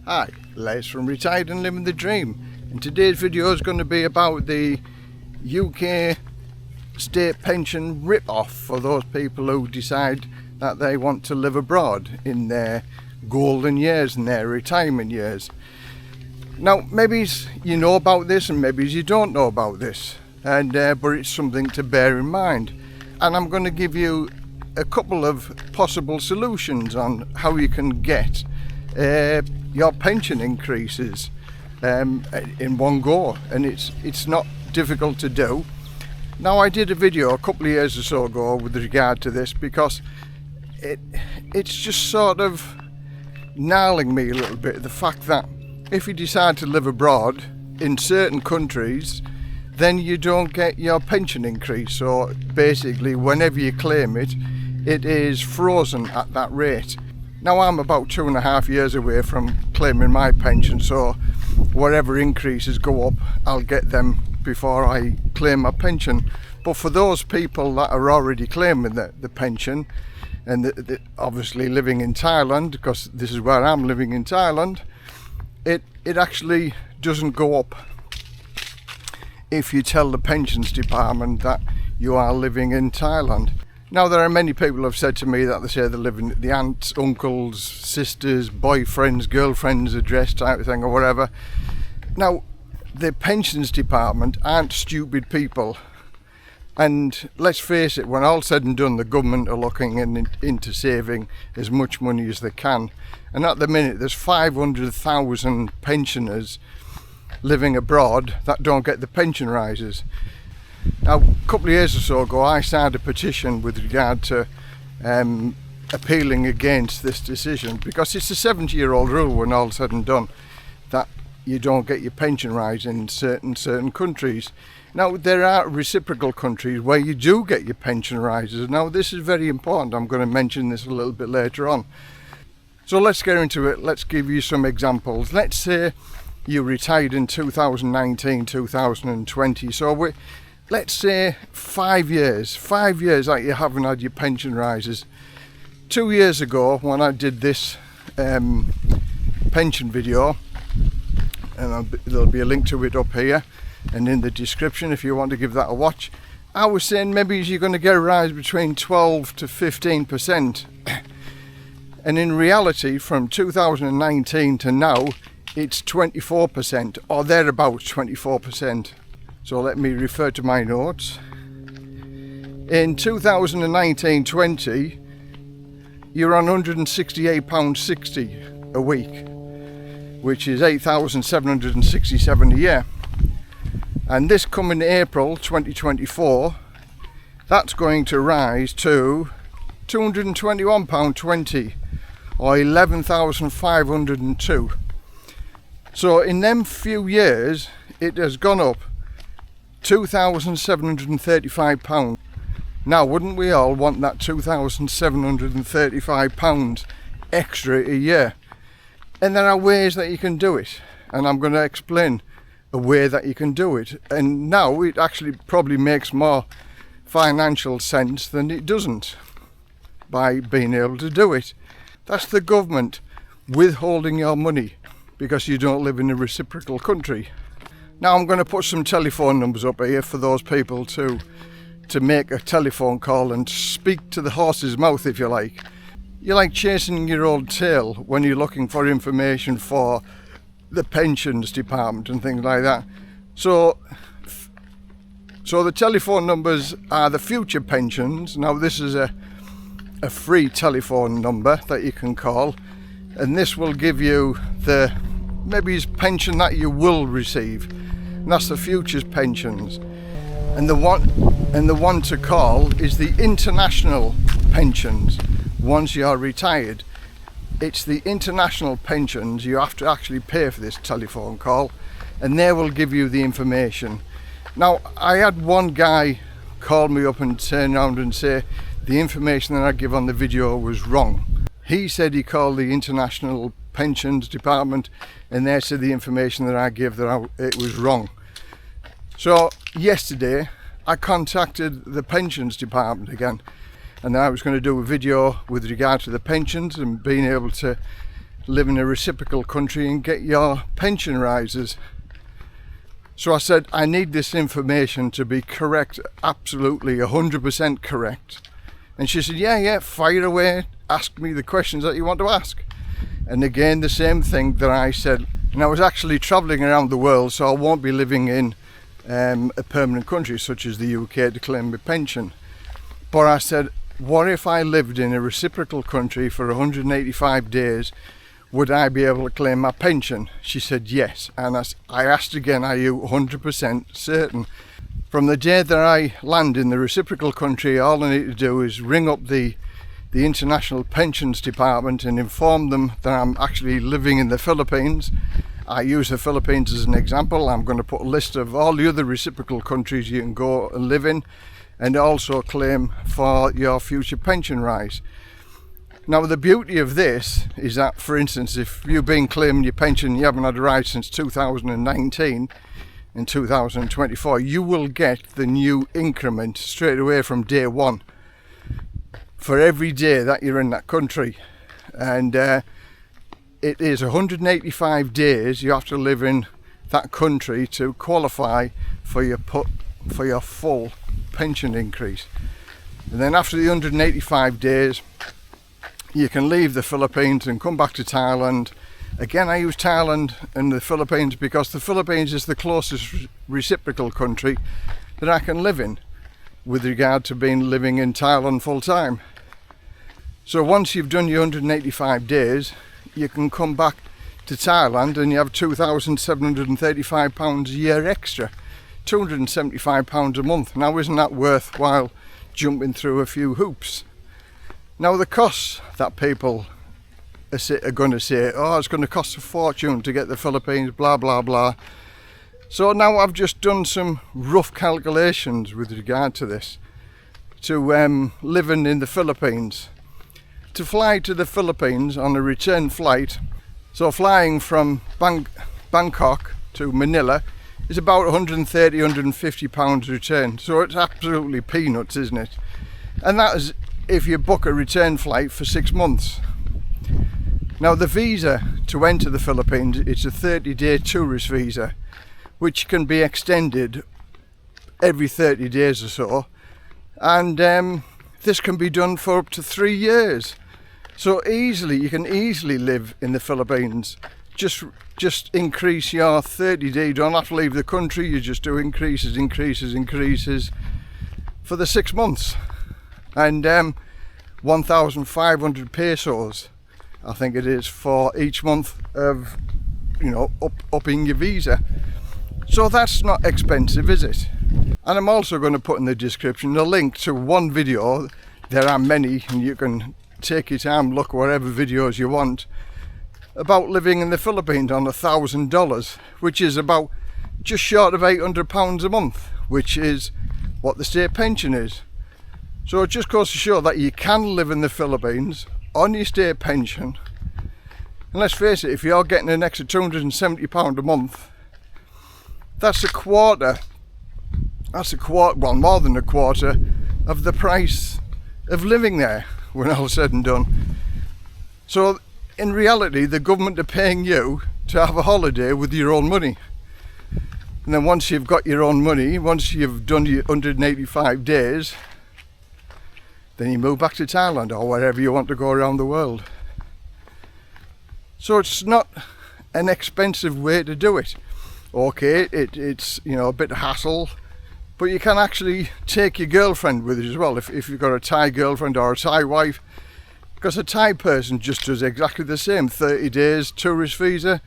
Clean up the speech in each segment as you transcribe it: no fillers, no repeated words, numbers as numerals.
Hi, Les from Retired and Living the Dream, and today's video is going to be about the UK state pension rip-off for those people who decide that they want to live abroad in their golden years and their retirement years. Now, maybe you know about this and maybe you don't know about this, and but it's something to bear in mind. And I'm going to give you a couple of possible solutions on how you can get your pension increases in one go, and it's not difficult to do. Now, I did a video a couple of years or so ago with regard to this because it's just sort of gnarling me a little bit, the fact that if you decide to live abroad in certain countries, then you don't get your pension increase. So basically, whenever you claim it, it is frozen at that rate. Now, I'm about 2.5 years away from claiming my pension, so whatever increases go up, I'll get them before I claim my pension. But for those people that are already claiming the pension, and obviously living in Thailand, because this is where I'm living in Thailand, it actually doesn't go up if you tell the pensions department that you are living in Thailand. Now, there are many people who have said to me that they say they live in the aunts, uncles, sisters, boyfriends, girlfriends' address type of thing or whatever. Now, the pensions department aren't stupid people, and let's face it, when all's said and done, the government are looking into saving as much money as they can. And at the minute, there's 500,000 pensioners living abroad that don't get the pension rises. Now, a couple of years or so ago, I signed a petition with regard to appealing against this decision, because it's a 70-year-old rule when all's said and done that you don't get your pension rise in certain countries. Now, there are reciprocal countries where you do get your pension rises. Now, this is very important. I'm going to mention this a little bit later on. So let's get into it. Let's give you some examples. Let's say you retired in 2019, 2020. So let's say 5 years that you haven't had your pension rises. 2 years ago, when I did this pension video, and there'll be a link to it up here and in the description if you want to give that a watch, I was saying maybe you're going to get a rise between 12 to 15%. And in reality, from 2019 to now, it's 24%, or thereabouts 24%. So let me refer to my notes. In 2019-20, you're on £168.60 a week, which is £8,767 a year. And this coming April 2024, that's going to rise to £221.20, or 11,502. So in them few years, it has gone up £2,735. Now, wouldn't we all want that £2,735 extra a year? And there are ways that you can do it, and I'm going to explain a way that you can do it. And now it actually probably makes more financial sense than it doesn't by being able to do it. That's the government withholding your money because you don't live in a reciprocal country. Now, I'm going to put some telephone numbers up here for those people to make a telephone call and speak to the horse's mouth, if you like. You're like chasing your old tail when you're looking for information for the pensions department and things like that. So the telephone numbers are the future pensions. Now, this is a free telephone number that you can call, and this will give you the maybe pension that you will receive. And that's the future's pensions. And the one to call is the international pensions. Once you're retired, it's the international pensions. You have to actually pay for this telephone call, and they will give you the information. Now, I had one guy call me up and turn around and say the information that I give on the video was wrong. He said he called the international pensions department, and they said the information that I gave it was wrong. So yesterday I contacted the pensions department again, and I was going to do a video with regard to the pensions and being able to live in a reciprocal country and get your pension rises. So I said, I need this information to be correct, absolutely 100% correct. And she said, yeah, fire away, ask me the questions that you want to ask. And again, the same thing that I said. And I was actually travelling around the world, so I won't be living in a permanent country such as the UK to claim my pension. But I said, what if I lived in a reciprocal country for 185 days? Would I be able to claim my pension? She said yes. And I asked again, are you 100% certain? From the day that I land in the reciprocal country, all I need to do is ring up the International Pensions Department and inform them that I'm actually living in the Philippines. I use the Philippines as an example. I'm going to put a list of all the other reciprocal countries you can go and live in, and also claim for your future pension rise. Now the beauty of this is that, for instance, if you've been claiming your pension, you haven't had a rise since 2019, in 2024, you will get the new increment straight away from day one for every day that you're in that country. And it is 185 days you have to live in that country to qualify for your full pension increase. And then after the 185 days, you can leave the Philippines and come back to Thailand. Again, I use Thailand and the Philippines because the Philippines is the closest reciprocal country that I can live in with regard to living in Thailand full time. So once you've done your 185 days, you can come back to Thailand and you have £2,735 a year extra, £275 a month. Now isn't that worthwhile jumping through a few hoops? Now the costs that people are going to say, oh, it's going to cost a fortune to get the Philippines, blah blah blah. So now I've just done some rough calculations with regard to this. To living in the Philippines, to fly to the Philippines on a return flight, so flying from Bangkok to Manila is about £130–150 return. So it's absolutely peanuts, isn't it? And that is if you book a return flight for 6 months. Now the visa to enter the Philippines, it's a 30-day tourist visa, which can be extended every 30 days or so, and this can be done for up to 3 years. So you can easily live in the Philippines. Just increase your 30-day, you don't have to leave the country, you just do increases for the 6 months. And 1,500 pesos, I think it is, for each month of, upping your visa. So that's not expensive, is it? And I'm also going to put in the description a link to one video. There are many, and you can take your time, look whatever videos you want, about living in the Philippines on $1,000, which is about just short of £800 a month, which is what the state pension is. So it just goes to show that you can live in the Philippines on your state pension. And let's face it, if you're getting an extra £270 a month, that's a quarter, well, more than a quarter of the price of living there when all said and done. So in reality, the government are paying you to have a holiday with your own money. And then once you've got your own money, once you've done your 185 days, then you move back to Thailand or wherever you want to go around the world. So it's not an expensive way to do it. Okay, it's a bit of hassle, but you can actually take your girlfriend with you as well, if you've got a Thai girlfriend or a Thai wife, because a Thai person just does exactly the same, 30 days tourist visa,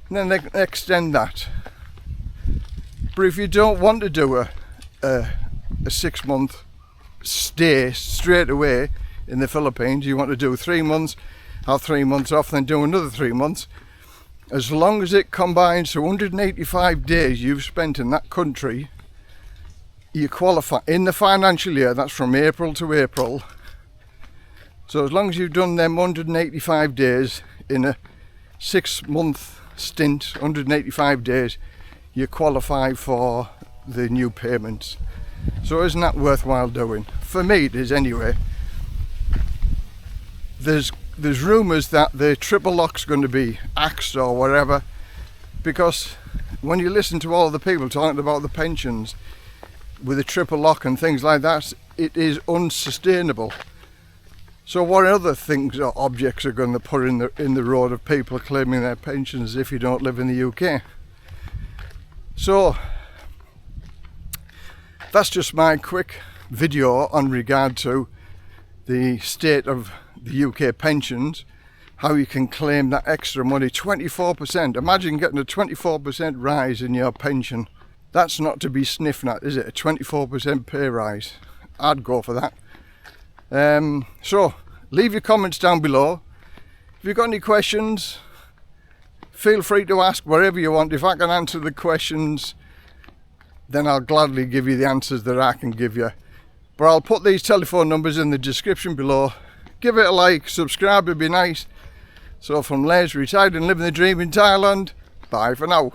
and then they extend that. But if you don't want to do a 6 month stay straight away in the Philippines, you want to do 3 months, have 3 months off, then do another 3 months, as long as it combines to 185 days you've spent in that country, you qualify in the financial year. That's from April to April. So as long as you've done them 185 days in a 6 month stint, 185 days, you qualify for the new payments. So isn't that worthwhile doing? For me it is anyway. there's rumours that the triple lock's going to be axed or whatever, because when you listen to all the people talking about the pensions with a triple lock and things like that, it is unsustainable. So what other things or objects are going to put in the road of people claiming their pensions if you don't live in the UK? So that's just my quick video on regard to the state of the UK pensions, how you can claim that extra money. 24%, imagine getting a 24% rise in your pension. That's not to be sniffed at, is it? A 24% pay rise. I'd go for that. So leave your comments down below. If you've got any questions, feel free to ask wherever you want. If I can answer the questions, then I'll gladly give you the answers that I can give you. But I'll put these telephone numbers in the description below. Give it a like, subscribe, it'd be nice. So from Les, retired and living the dream in Thailand, bye for now.